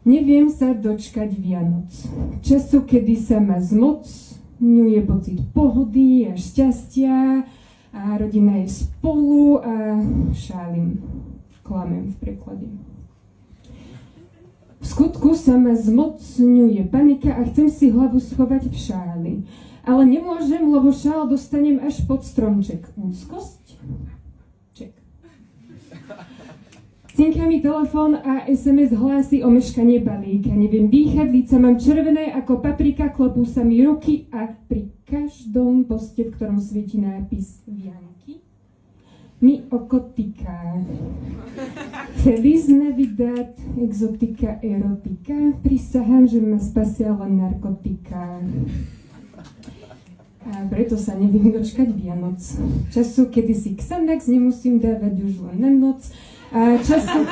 Neviem sa dočkať Vianoc. Času, kedy sa ma zmocňuje pocit pohody a šťastia a rodina je spolu a šálim. Klamem v preklade. V skutku sa ma zmocňuje panika a chcem si hlavu schovať v šáli. Ale nemôžem, lebo šál dostanem až pod stromček. Úzkosť? Ček. Cinká mi telefón a SMS hlási o meškanie balíka. Neviem dýchať, líca mám červené ako paprika, klopú sa mi ruky a pri každom poste, v ktorom svieti nápis Vianky, mi oko tyká. Feliz Navidad, exotika, erotika. Prisahám, že ma spasia len narkotika. A preto sa neviem dočkať Vianoc. Času, kedy si Xanax nemusím dávať už len na noc. A času...